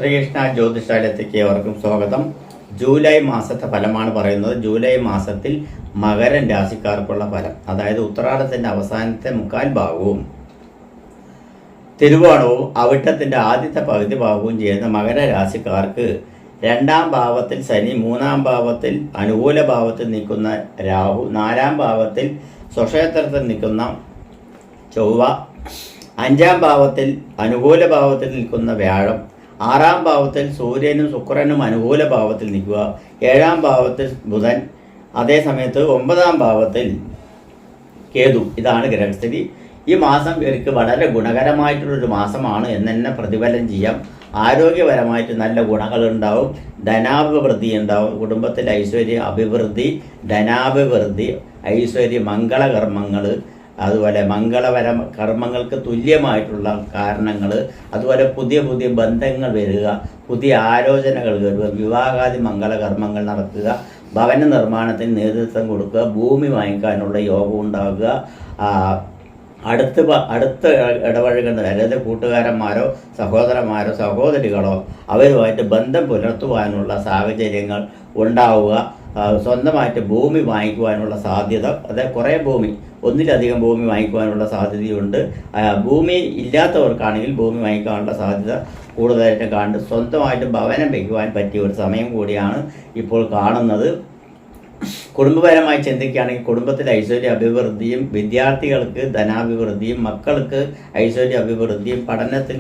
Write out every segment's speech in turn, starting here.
ശ്രീകൃഷ്ണ ജ്യോതിഷാലയത്തേക്ക് ഏവർക്കും സ്വാഗതം. ജൂലൈ മാസത്തെ ഫലമാണ് പറയുന്നത്. ജൂലൈ മാസത്തിൽ മകരം രാശിക്കാർക്കുള്ള ഫലം, അതായത് ഉത്രാടത്തിന്റെ അവസാനത്തെ മുക്കാൽ ഭാഗവും തിരുവോണവും അവിട്ടത്തിന്റെ ആദ്യത്തെ പകുതി ഭാഗവും ചെയ്യുന്ന മകരരാശിക്കാർക്ക് രണ്ടാം ഭാവത്തിൽ ശനി, മൂന്നാം ഭാവത്തിൽ അനുകൂല ഭാവത്തിൽ നിൽക്കുന്ന രാഹു, നാലാം ഭാവത്തിൽ സ്വക്ഷേത്രത്തിൽ നിൽക്കുന്ന ചൊവ്വ, അഞ്ചാം ഭാവത്തിൽ അനുകൂല ഭാവത്തിൽ നിൽക്കുന്ന വ്യാഴം, ആറാം ഭാവത്തിൽ സൂര്യനും ശുക്രനും അനുകൂല ഭാവത്തിൽ നിൽക്കുക, ഏഴാം ഭാവത്തിൽ ബുധൻ, അതേ സമയത്ത് ഒമ്പതാം ഭാവത്തിൽ കേതു. ഇതാണ് ഗ്രഹസ്ഥിതി. ഈ മാസം ഇവർക്ക് വളരെ ഗുണകരമായിട്ടുള്ളൊരു മാസമാണ് എന്ന് തന്നെ പ്രതിഫലം ചെയ്യാം. ആരോഗ്യപരമായിട്ട് നല്ല ഗുണങ്ങളുണ്ടാവും, ധനാഭിവൃദ്ധി ഉണ്ടാവും, കുടുംബത്തിൽ ഐശ്വര്യ അഭിവൃദ്ധി, ധനാഭിവൃദ്ധി, ഐശ്വര്യ മംഗളകർമ്മങ്ങൾ, അതുപോലെ മംഗളപര കർമ്മങ്ങൾക്ക് തുല്യമായിട്ടുള്ള കാരണങ്ങൾ, അതുപോലെ പുതിയ പുതിയ ബന്ധങ്ങൾ വരിക, പുതിയ ആലോചനകൾ വരിക, വിവാഹാദി മംഗളകർമ്മങ്ങൾ നടത്തുക, ഭവന നിർമ്മാണത്തിന് നേതൃത്വം കൊടുക്കുക, ഭൂമി വാങ്ങിക്കാനുള്ള യോഗം ഉണ്ടാകുക, അടുത്ത് ഇടപഴകുന്ന അതായത് കൂട്ടുകാരന്മാരോ സഹോദരന്മാരോ സഹോദരികളോ അവരുമായിട്ട് ബന്ധം പുലർത്തുവാനുള്ള സാഹചര്യങ്ങൾ ഉണ്ടാവുക, സ്വന്തമായിട്ട് ഭൂമി വാങ്ങിക്കുവാനുള്ള സാധ്യത, അതായത് കുറേ ഭൂമി, ഒന്നിലധികം ഭൂമി വാങ്ങിക്കുവാനുള്ള സാധ്യതയുണ്ട്. ഭൂമി ഇല്ലാത്തവർക്കാണെങ്കിൽ ഭൂമി വാങ്ങിക്കാനുള്ള സാധ്യത കൂടുതലായിട്ട് കണ്ട് സ്വന്തമായിട്ട് ഭവനം വയ്ക്കുവാൻ പറ്റിയ ഒരു സമയം കൂടിയാണ് ഇപ്പോൾ കാണുന്നത്. കുടുംബപരമായി ചിന്തിക്കുകയാണെങ്കിൽ കുടുംബത്തിൽ ഐശ്വര്യ അഭിവൃദ്ധിയും, വിദ്യാർത്ഥികൾക്ക് ധനാഭിവൃദ്ധിയും, മക്കൾക്ക് ഐശ്വര്യ അഭിവൃദ്ധിയും, പഠനത്തിൽ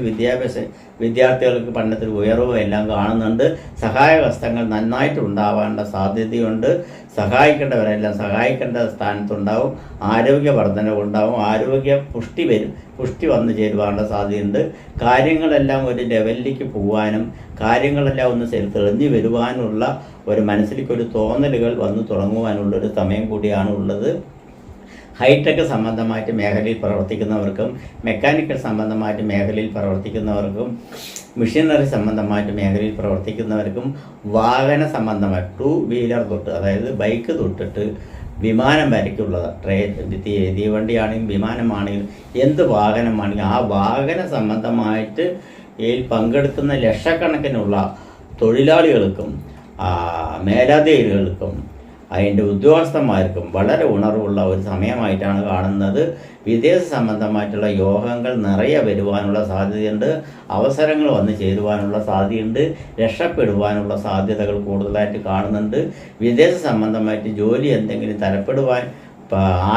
വിദ്യാർത്ഥികൾക്ക് പഠനത്തിൽ ഉയർവും എല്ലാം കാണുന്നുണ്ട്. സഹായഹസ്തങ്ങൾ നന്നായിട്ട് ഉണ്ടാവാനുള്ള സാധ്യതയുണ്ട്. സഹായിക്കേണ്ടവരെല്ലാം സഹായിക്കേണ്ട സ്ഥാനത്തുണ്ടാവും. ആരോഗ്യ വർധനവുണ്ടാവും, ആരോഗ്യ പുഷ്ടി വന്നു ചേരുവാനുള്ള സാധ്യതയുണ്ട്. കാര്യങ്ങളെല്ലാം ഒരു ലെവലിലേക്ക് പോകാനും കാര്യങ്ങളെല്ലാം ഒന്ന് തെളിഞ്ഞു വരുവാനുള്ള ഒരു മനസ്സിലേക്കൊരു തോന്നലുകൾ വന്നു തുടങ്ങുവാനുള്ളൊരു സമയം കൂടിയാണ് ഉള്ളത്. ഹൈടെക് സംബന്ധമായിട്ട് മേഖലയിൽ പ്രവർത്തിക്കുന്നവർക്കും, മെക്കാനിക്കൽ സംബന്ധമായിട്ട് മേഖലയിൽ പ്രവർത്തിക്കുന്നവർക്കും, മെഷീനറി സംബന്ധമായിട്ട് മേഖലയിൽ പ്രവർത്തിക്കുന്നവർക്കും, വാഹന സംബന്ധമായി 2 വീലർ തൊട്ട്, അതായത് ബൈക്ക് തൊട്ടിട്ട് വിമാനം വരയ്ക്കുള്ളത്, തീവണ്ടിയാണെങ്കിലും വിമാനമാണെങ്കിലും എന്ത് വാഹനമാണെങ്കിലും ആ വാഹന സംബന്ധമായിട്ട് പങ്കെടുക്കുന്ന ലക്ഷക്കണക്കിനുള്ള തൊഴിലാളികൾക്കും മേലധികാരികൾക്കും അതിൻ്റെ ഉദ്യോഗസ്ഥന്മാർക്കും വളരെ ഉണർവുള്ള ഒരു സമയമായിട്ടാണ് കാണുന്നത്. വിദേശ സംബന്ധമായിട്ടുള്ള യോഗങ്ങൾ നിറയെ വരുവാനുള്ള സാധ്യതയുണ്ട്. അവസരങ്ങൾ വന്നു ചേരുവാനുള്ള സാധ്യതയുണ്ട്. രക്ഷപ്പെടുവാനുള്ള സാധ്യതകൾ കൂടുതലായിട്ട് കാണുന്നുണ്ട്. വിദേശ സംബന്ധമായിട്ട് ജോലി എന്തെങ്കിലും തരപ്പെടുവാൻ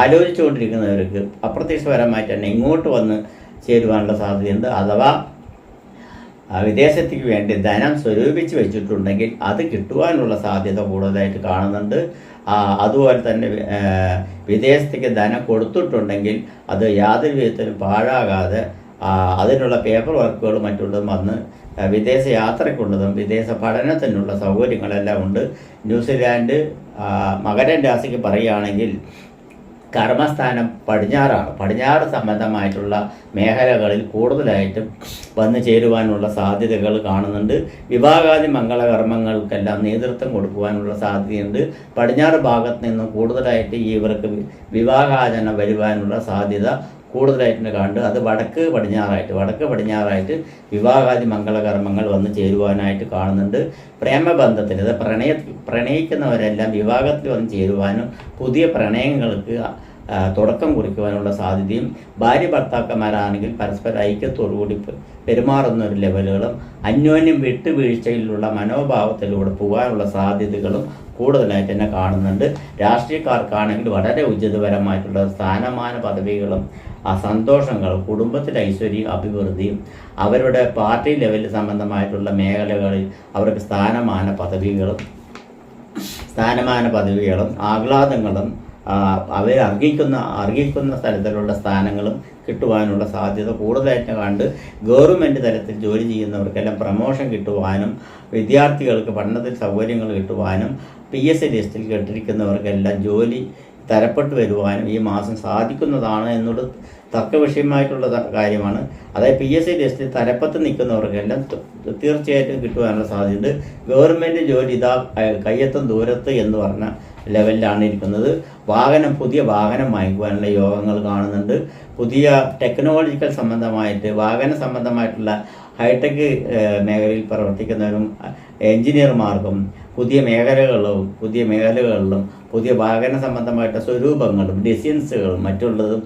ആലോചിച്ചുകൊണ്ടിരിക്കുന്നവർക്ക് അപ്രത്യക്ഷപരമായിട്ട് തന്നെ ഇങ്ങോട്ട് വന്ന് ചേരുവാനുള്ള സാധ്യതയുണ്ട്. അഥവാ വിദേശത്തേക്ക് വേണ്ടി ധനം സ്വരൂപിച്ച് വെച്ചിട്ടുണ്ടെങ്കിൽ അത് കിട്ടുവാനുള്ള സാധ്യത കൂടുതലായിട്ട് കാണുന്നുണ്ട്. അതുപോലെ തന്നെ വിദേശത്തേക്ക് ധനം കൊടുത്തിട്ടുണ്ടെങ്കിൽ അത് യാതൊരു വിധത്തിലും പാഴാകാതെ അതിനുള്ള പേപ്പർ വർക്കുകളും മറ്റുള്ളതും വന്ന് വിദേശ യാത്രയ്ക്കുള്ളതും വിദേശ പഠനത്തിനുള്ള സൗകര്യങ്ങളെല്ലാം ഉണ്ട്. ന്യൂസിലാൻഡ് മകരം രാശിക്ക് പറയുകയാണെങ്കിൽ കർമ്മസ്ഥാനം പടിഞ്ഞാറാണ്. പടിഞ്ഞാറ് സംബന്ധമായിട്ടുള്ള മേഖലകളിൽ കൂടുതലായിട്ടും വന്നു ചേരുവാനുള്ള സാധ്യതകൾ കാണുന്നുണ്ട്. വിവാഹാദി മംഗളകർമ്മങ്ങൾക്കെല്ലാം നേതൃത്വം കൊടുക്കുവാനുള്ള സാധ്യതയുണ്ട്. പടിഞ്ഞാറ് ഭാഗത്ത് നിന്നും കൂടുതലായിട്ട് ഇവർക്ക് വിവാഹാചരണം വരുവാനുള്ള സാധ്യത കൂടുതലായിട്ട് കണ്ട് അത് വടക്ക് പടിഞ്ഞാറായിട്ട് വിവാഹാദി മംഗളകർമ്മങ്ങൾ വന്നു ചേരുവാനായിട്ട് കാണുന്നുണ്ട്. പ്രേമബന്ധത്തിൽ അത് പ്രണയിക്കുന്നവരെല്ലാം വിവാഹത്തിൽ വന്ന് ചേരുവാനും പുതിയ പ്രണയങ്ങൾക്ക് തുടക്കം കുറിക്കുവാനുള്ള സാധ്യതയും, ഭാര്യ ഭർത്താക്കന്മാരാണെങ്കിൽ പരസ്പര ഐക്യത്തോടുകൂടി പെരുമാറുന്ന ഒരു ലെവലുകളും അന്യോന്യം വിട്ടുവീഴ്ചയിലുള്ള മനോഭാവത്തിലൂടെ പോകാനുള്ള സാധ്യതകളും കൂടുതലായിട്ട് തന്നെ കാണുന്നുണ്ട്. രാഷ്ട്രീയക്കാർക്കാണെങ്കിൽ വളരെ ഉചിതപരമായിട്ടുള്ള സ്ഥാനമാന പദവികളും സന്തോഷങ്ങളും, കുടുംബത്തിലെ ഐശ്വര്യം അഭിവൃദ്ധിയും, അവരുടെ പാർട്ടി ലെവലിൽ സംബന്ധമായിട്ടുള്ള മേഖലകളിൽ അവർക്ക് സ്ഥാനമാന പദവികളും ആഹ്ലാദങ്ങളും അവർ അർഹിക്കുന്ന സ്ഥലത്തിലുള്ള സ്ഥാനങ്ങളും കിട്ടുവാനുള്ള സാധ്യത കൂടുതലായിട്ട് കണ്ട് ഗവൺമെൻറ് തലത്തിൽ ജോലി ചെയ്യുന്നവർക്കെല്ലാം പ്രമോഷൻ കിട്ടുവാനും, വിദ്യാർത്ഥികൾക്ക് പഠനത്തിൽ സൗകര്യങ്ങൾ കിട്ടുവാനും, PSC ലിസ്റ്റിൽ കേട്ടിരിക്കുന്നവർക്കെല്ലാം ജോലി തരപ്പെട്ടു വരുവാനും ഈ മാസം സാധിക്കുന്നതാണ് എന്നുള്ളത് തർക്കവിഷയമായിട്ടുള്ള കാര്യമാണ്. അതായത് PSC ലിസ്റ്റിൽ തലപ്പത്ത് നിൽക്കുന്നവർക്കെല്ലാം തീർച്ചയായിട്ടും കിട്ടുവാനുള്ള സാധ്യതയുണ്ട്. ഗവൺമെൻറ് ജോലി ഇതാ കയ്യെത്തും ദൂരത്ത് എന്ന് പറഞ്ഞ ലെവലിലാണ് ഇരിക്കുന്നത്. പുതിയ വാഹനം വാങ്ങിക്കുവാനുള്ള യോഗങ്ങൾ കാണുന്നുണ്ട്. പുതിയ ടെക്നോളജിക്കൽ സംബന്ധമായിട്ട് വാഹന സംബന്ധമായിട്ടുള്ള ഹൈടെക് മേഖലയിൽ പ്രവർത്തിക്കുന്നവരും എഞ്ചിനീയർമാർക്കും പുതിയ മേഖലകളിലും പുതിയ വാഹന സംബന്ധമായിട്ട് സ്വരൂപങ്ങളും ഡിസൈൻസുകളും മറ്റുള്ളതും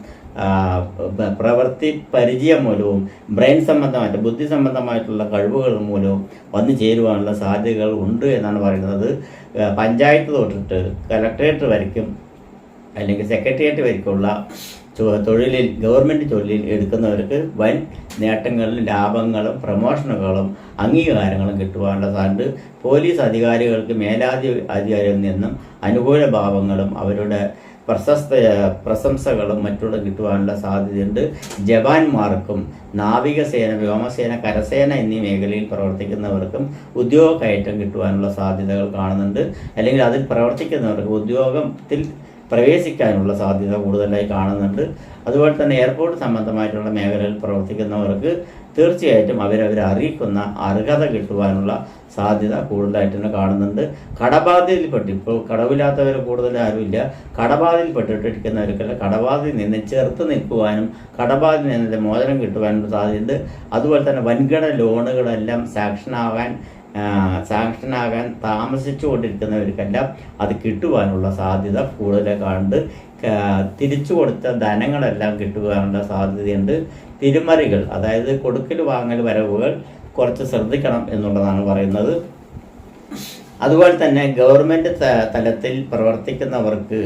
പ്രവൃത്തി പരിചയം മൂലവും ബ്രെയിൻ സംബന്ധമായിട്ട് ബുദ്ധി സംബന്ധമായിട്ടുള്ള കഴിവുകൾ മൂലവും വന്നു ചേരുവാനുള്ള സാധ്യതകൾ ഉണ്ട് എന്നാണ് പറയുന്നത്. പഞ്ചായത്ത് തൊട്ടിട്ട് കലക്ട്രേറ്റ് വരയ്ക്കും അല്ലെങ്കിൽ സെക്രട്ടേറിയറ്റ് വരയ്ക്കുള്ള ഗവൺമെൻറ് തൊഴിലിൽ എടുക്കുന്നവർക്ക് വൻ നേട്ടങ്ങളും ലാഭങ്ങളും പ്രമോഷനുകളും അംഗീകാരങ്ങളും കിട്ടുവാനുള്ള സാധ്യത. പോലീസ് അധികാരികൾക്ക് അധികാരികളിൽ നിന്നും അനുകൂല ഭാവങ്ങളും അവരുടെ പ്രശംസകളും മറ്റുള്ള കിട്ടുവാനുള്ള സാധ്യതയുണ്ട്. ജവാന്മാർക്കും നാവികസേന, വ്യോമസേന, കരസേന എന്നീ മേഖലയിൽ പ്രവർത്തിക്കുന്നവർക്കും ഉദ്യോഗ കയറ്റം കിട്ടുവാനുള്ള സാധ്യതകൾ കാണുന്നുണ്ട്. അല്ലെങ്കിൽ അതിൽ പ്രവർത്തിക്കുന്നവർക്ക് ഉദ്യോഗത്തിൽ പ്രവേശിക്കാനുള്ള സാധ്യത കൂടുതലായി കാണുന്നുണ്ട്. അതുപോലെ തന്നെ എയർപോർട്ട് സംബന്ധമായിട്ടുള്ള മേഖലയിൽ പ്രവർത്തിക്കുന്നവർക്ക് തീർച്ചയായിട്ടും അവരവരെ അറിയിക്കുന്ന അർഹത കിട്ടുവാനുള്ള സാധ്യത കൂടുതലായിട്ട് തന്നെ കാണുന്നുണ്ട്. ഇപ്പോൾ കടവില്ലാത്തവർ കൂടുതൽ ആരുമില്ല. കടബാധയിൽപ്പെട്ടിട്ടിരിക്കുന്നവർക്കല്ല, കടബാധയിൽ നിന്ന് ചെറുത്ത് നിൽക്കുവാനും കടബാധയിൽ നിന്ന് മോചനം കിട്ടുവാനും സാധ്യതയുണ്ട്. അതുപോലെ തന്നെ വൻകിട ലോണുകളെല്ലാം സാങ്ഷനാകാൻ താമസിച്ചു കൊണ്ടിരിക്കുന്നവർക്കെല്ലാം അത് കിട്ടുവാനുള്ള സാധ്യത കൂടുതൽ കാണുന്നുണ്ട്. തിരിച്ചു കൊടുത്ത ധനങ്ങളെല്ലാം കിട്ടുവാനുള്ള സാധ്യതയുണ്ട്. തിരിമറികൾ, അതായത് കൊടുക്കൽ വാങ്ങൽ വരവുകൾ കുറച്ച് ശ്രദ്ധിക്കണം എന്നുള്ളതാണ് പറയുന്നത്. അതുപോലെ തന്നെ ഗവൺമെൻറ് തലത്തിൽ പ്രവർത്തിക്കുന്നവർക്ക്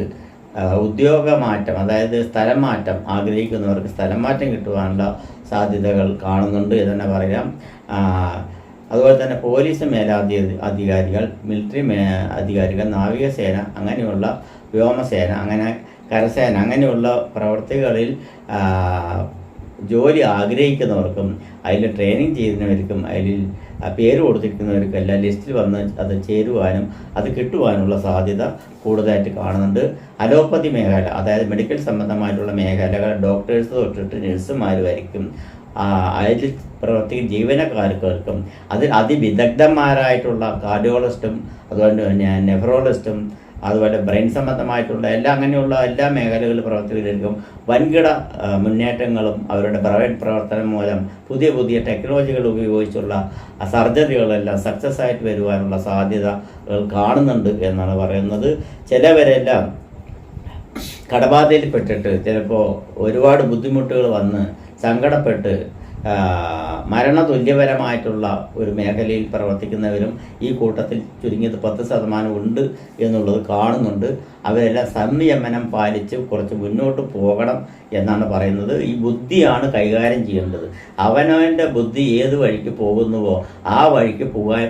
ഉദ്യോഗമാറ്റം, അതായത് സ്ഥലം മാറ്റം ആഗ്രഹിക്കുന്നവർക്ക് സ്ഥലം മാറ്റം കിട്ടുവാനുള്ള സാധ്യതകൾ കാണുന്നുണ്ട് എന്ന് തന്നെ പറയാം. അതുപോലെ തന്നെ പോലീസ് അധികാരികൾ, മിലിറ്ററി അധികാരികൾ, നാവികസേന അങ്ങനെയുള്ള വ്യോമസേന, കരസേന അങ്ങനെയുള്ള പ്രവർത്തികളിൽ ജോലി ആഗ്രഹിക്കുന്നവർക്കും അതിൽ ട്രെയിനിങ് ചെയ്യുന്നവർക്കും അതിൽ പേര് കൊടുത്തിരിക്കുന്നവർക്കും എല്ലാം ലിസ്റ്റിൽ വന്ന് അത് ചേരുവാനും അത് കിട്ടുവാനുള്ള സാധ്യത കൂടുതലായിട്ട് കാണുന്നുണ്ട്. അലോപ്പതി മേഖല, അതായത് മെഡിക്കൽ സംബന്ധമായിട്ടുള്ള മേഖലകൾ ഡോക്ടേഴ്സ് തൊട്ടിട്ട് നഴ്സുമാർ വരയ്ക്കും അതിൽ പ്രവർത്തിക്കുന്ന ജീവനക്കാർക്കും അതിൽ അതിവിദഗ്ധന്മാരായിട്ടുള്ള കാർഡിയോളജിസ്റ്റും അതുപോലെ തന്നെ നെഫ്രോളജിസ്റ്റും അതുപോലെ ബ്രെയിൻ സംബന്ധമായിട്ടുള്ള അങ്ങനെയുള്ള എല്ലാ മേഖലകളിൽ പ്രവർത്തിക്കുന്നവർക്കും വൻകിട മുന്നേറ്റങ്ങളും അവരുടെ പ്രവർത്തനം മൂലം പുതിയ ടെക്നോളജികൾ ഉപയോഗിച്ചുള്ള സർജറികളെല്ലാം സക്സസ് ആയിട്ട് വരുവാനുള്ള സാധ്യതകൾ കാണുന്നുണ്ട് എന്നാണ് പറയുന്നത്. ചിലവരെല്ലാം കടബാധയിൽപ്പെട്ടിട്ട് ചിലപ്പോൾ ഒരുപാട് ബുദ്ധിമുട്ടുകൾ വന്ന് സങ്കടപ്പെട്ട് മരണതുല്യപരമായിട്ടുള്ള ഒരു മേഖലയിൽ പ്രവർത്തിക്കുന്നവരും ഈ കൂട്ടത്തിൽ ചുരുങ്ങിയത് 10% ഉണ്ട് എന്നുള്ളത് കാണുന്നുണ്ട്. അവരെല്ലാം സംയമനം പാലിച്ച് കുറച്ച് മുന്നോട്ട് പോകണം എന്നാണ് പറയുന്നത്. ഈ ബുദ്ധിയാണ് കൈകാര്യം ചെയ്യേണ്ടത്. അവനവൻ്റെ ബുദ്ധി ഏത് വഴിക്ക് പോകുന്നുവോ ആ വഴിക്ക്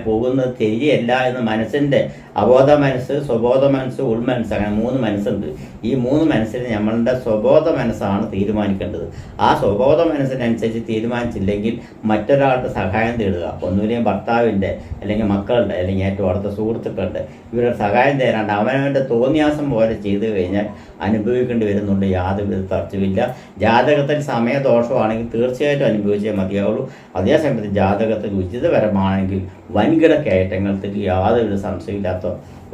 പോകുന്നത് ശരിയല്ല എന്ന് മനസ്സിൻ്റെ അബോധ മനസ്സ്, സ്വബോധ മനസ്സ്, ഉൾമനസ്സ്, അങ്ങനെ 3 മനസ്സുണ്ട്. ഈ 3 മനസ്സിന് നമ്മളുടെ സ്വബോധ മനസ്സാണ് തീരുമാനിക്കേണ്ടത്. ആ സ്വബോധ മനസ്സിനനുസരിച്ച് തീരുമാനിച്ചില്ലെങ്കിൽ മറ്റൊരാളുടെ സഹായം തേടുക, ഒന്നുമില്ലെങ്കിൽ ഭർത്താവിൻ്റെ അല്ലെങ്കിൽ മക്കളുടെ അല്ലെങ്കിൽ ഏറ്റവും അടുത്ത സുഹൃത്തുക്കളുടെ ഇവരുടെ സഹായം തേടാണ്ട് അവനവൻ്റെ തോന്നിയാസം പോലെ ചെയ്തു കഴിഞ്ഞാൽ അനുഭവിക്കേണ്ടി വരുന്നുണ്ട്. യാതൊരു തർച്ചമില്ല. ജാതകത്തിൽ സമയദോഷമാണെങ്കിൽ തീർച്ചയായിട്ടും അനുഭവിച്ചേ മതിയാവുള്ളൂ. അതേസമയത്ത് ജാതകത്തിൽ ഉചിതപരമാണെങ്കിൽ വൻകിട കയറ്റങ്ങൾക്ക് യാതൊരു സംശയമില്ലാത്ത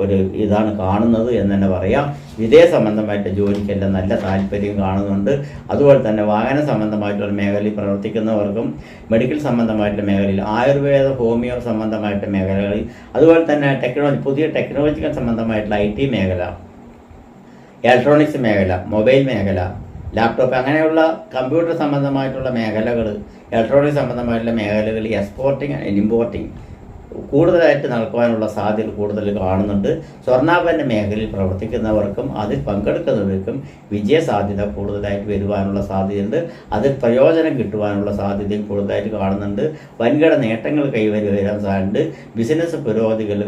ഒരു ഇതാണ് കാണുന്നത് എന്ന് തന്നെ പറയാം. വിദേശ സംബന്ധമായിട്ട് ജോലിക്കെല്ലാം നല്ല താല്പര്യം കാണുന്നുണ്ട്. അതുപോലെ തന്നെ വാഹന സംബന്ധമായിട്ടുള്ള മേഖലയിൽ പ്രവർത്തിക്കുന്നവർക്കും മെഡിക്കൽ സംബന്ധമായിട്ടുള്ള മേഖലയിൽ, ആയുർവേദ, ഹോമിയോ സംബന്ധമായിട്ടുള്ള മേഖലകളിൽ, അതുപോലെ തന്നെ പുതിയ ടെക്നോളജിക്കൽ സംബന്ധമായിട്ടുള്ള IT മേഖല, ഇലക്ട്രോണിക്സ് മേഖല, മൊബൈൽ മേഖല, ലാപ്ടോപ്പ് അങ്ങനെയുള്ള കമ്പ്യൂട്ടർ സംബന്ധമായിട്ടുള്ള മേഖലകൾ, ഇലക്ട്രോണിക്സ് സംബന്ധമായിട്ടുള്ള മേഖലകൾ, എക്സ്പോർട്ടിങ് ആൻഡ് ഇമ്പോർട്ടിങ് കൂടുതലായിട്ട് നടക്കുവാനുള്ള സാധ്യത കൂടുതൽ കാണുന്നുണ്ട്. സ്വർണ്ണാഭരണ മേഖലയിൽ പ്രവർത്തിക്കുന്നവർക്കും അതിൽ പങ്കെടുക്കുന്നവർക്കും വിജയ സാധ്യത കൂടുതലായിട്ട് വരുവാനുള്ള സാധ്യതയുണ്ട്. അതിൽ പ്രയോജനം കിട്ടുവാനുള്ള സാധ്യതയും കൂടുതലായിട്ട് കാണുന്നുണ്ട്. വൻകിട നേട്ടങ്ങൾ വരാൻ സാധ്യതയുണ്ട്. ബിസിനസ് പുരോഗതികൾ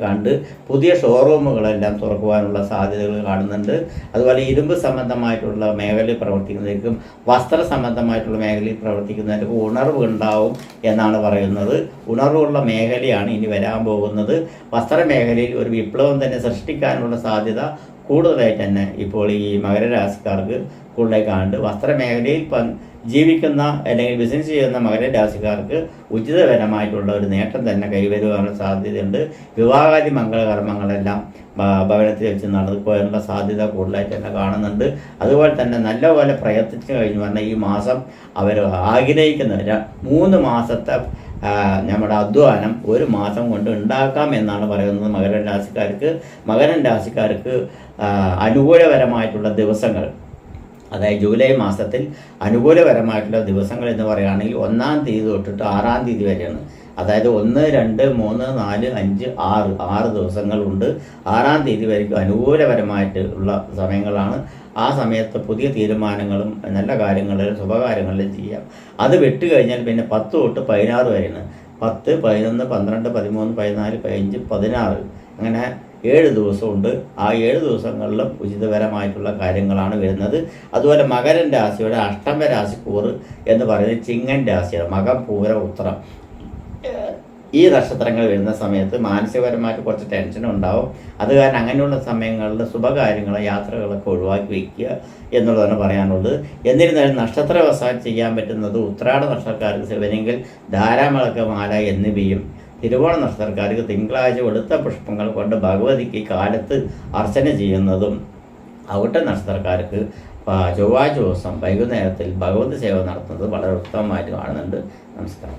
കണ്ട് പുതിയ ഷോറൂമുകളെല്ലാം തുറക്കുവാനുള്ള സാധ്യതകൾ കാണുന്നുണ്ട്. അതുപോലെ ഇരുമ്പ് സംബന്ധമായിട്ടുള്ള മേഖലയിൽ പ്രവർത്തിക്കുന്നവർക്കും വസ്ത്ര സംബന്ധമായിട്ടുള്ള മേഖലയിൽ പ്രവർത്തിക്കുന്നവർക്കും ഉണർവ് ഉണ്ടാവും എന്നാണ് പറയുന്നത്. ഉണർവുള്ള മേഖലയാണ് ഇനി വരാൻ പോകുന്നത്. വസ്ത്രമേഖലയിൽ ഒരു വിപ്ലവം തന്നെ സൃഷ്ടിക്കാനുള്ള സാധ്യത കൂടുതലായിട്ട് തന്നെ ഇപ്പോൾ ഈ മകരരാശിക്കാർക്ക് കൂടുതലായി കാണുന്നുണ്ട്. വസ്ത്രമേഖലയിൽ ജീവിക്കുന്ന അല്ലെങ്കിൽ ബിസിനസ് ചെയ്യുന്ന മകരരാശിക്കാർക്ക് ഉചിതപരമായിട്ടുള്ള ഒരു നേട്ടം തന്നെ കൈവരുവാനുള്ള സാധ്യതയുണ്ട്. വിവാഹാദി മംഗളകർമ്മങ്ങളെല്ലാം ഭവനത്തിൽ വെച്ച് നടന്നു പോകാനുള്ള സാധ്യത കൂടുതലായിട്ട് തന്നെ കാണുന്നുണ്ട്. അതുപോലെ തന്നെ നല്ലപോലെ പ്രയത്നിച്ചു കഴിഞ്ഞു പറഞ്ഞാൽ ഈ മാസം അവർ ആഗ്രഹിക്കുന്ന 3 മാസത്തെ നമ്മുടെ അധ്വാനം 1 മാസം കൊണ്ട് ഉണ്ടാക്കാം എന്നാണ് പറയുന്നത്. മകരം രാശിക്കാർക്ക് അനുകൂലപരമായിട്ടുള്ള ദിവസങ്ങൾ, അതായത് ജൂലൈ മാസത്തിൽ അനുകൂലപരമായിട്ടുള്ള ദിവസങ്ങൾ എന്ന് പറയുകയാണെങ്കിൽ 1-ാം തീയതി തൊട്ടിട്ട് 6-ാം തീയതി വരെയാണ്. അതായത് 1, 2, 3, 4, 5, 6 ദിവസങ്ങളുണ്ട്. 6-ാം തീയതി വരെയും അനുകൂലപരമായിട്ട് ഉള്ള സമയങ്ങളാണ്. ആ സമയത്ത് പുതിയ തീരുമാനങ്ങളും നല്ല കാര്യങ്ങളിലും ശുഭകാര്യങ്ങളിലും ചെയ്യാം. അത് വിട്ടുകഴിഞ്ഞാൽ പിന്നെ 10 തൊട്ട് 16 വരെയാണ്. 10, 11, 12, 13, 14, 15, 16 അങ്ങനെ 7 ദിവസമുണ്ട്. ആ 7 ദിവസങ്ങളിലും ഉചിതപരമായിട്ടുള്ള കാര്യങ്ങളാണ് വരുന്നത്. അതുപോലെ മകരൻ രാശിയുടെ അഷ്ടമ രാശിക്കൂറ് എന്ന് പറയുന്നത് ചിങ്ങൻ രാശിയാണ്. മകം, പൂര, ഉത്തരം ഈ നക്ഷത്രങ്ങൾ വരുന്ന സമയത്ത് മാനസികപരമായിട്ട് കുറച്ച് ടെൻഷനും ഉണ്ടാവും. അത് കാരണം അങ്ങനെയുള്ള സമയങ്ങളിൽ ശുഭകാര്യങ്ങളെ യാത്രകളൊക്കെ ഒഴിവാക്കി വയ്ക്കുക എന്നുള്ളതാണ് പറയാനുള്ളത്. എന്നിരുന്നാലും നക്ഷത്രവശാൽ ചെയ്യാൻ പറ്റുന്നത് ഉത്രാട നക്ഷത്രക്കാർക്ക് ശിവനെങ്കിൽ ധാരാമളക്ക മാല എന്നിവയും, തിരുവോണ നക്ഷത്രക്കാർക്ക് തിങ്കളാഴ്ച വെളുത്ത പുഷ്പങ്ങൾ കൊണ്ട് ഭഗവതിക്ക് കാലത്ത് അർച്ചന ചെയ്യുന്നതും, അവിട്ട നക്ഷത്രക്കാർക്ക് ചൊവ്വാഴ്ച ദിവസം വൈകുന്നേരത്തിൽ ഭഗവതി സേവ നടത്തുന്നത് വളരെ ഉത്തമമായിട്ട് കാണുന്നുണ്ട്. നമസ്കാരം.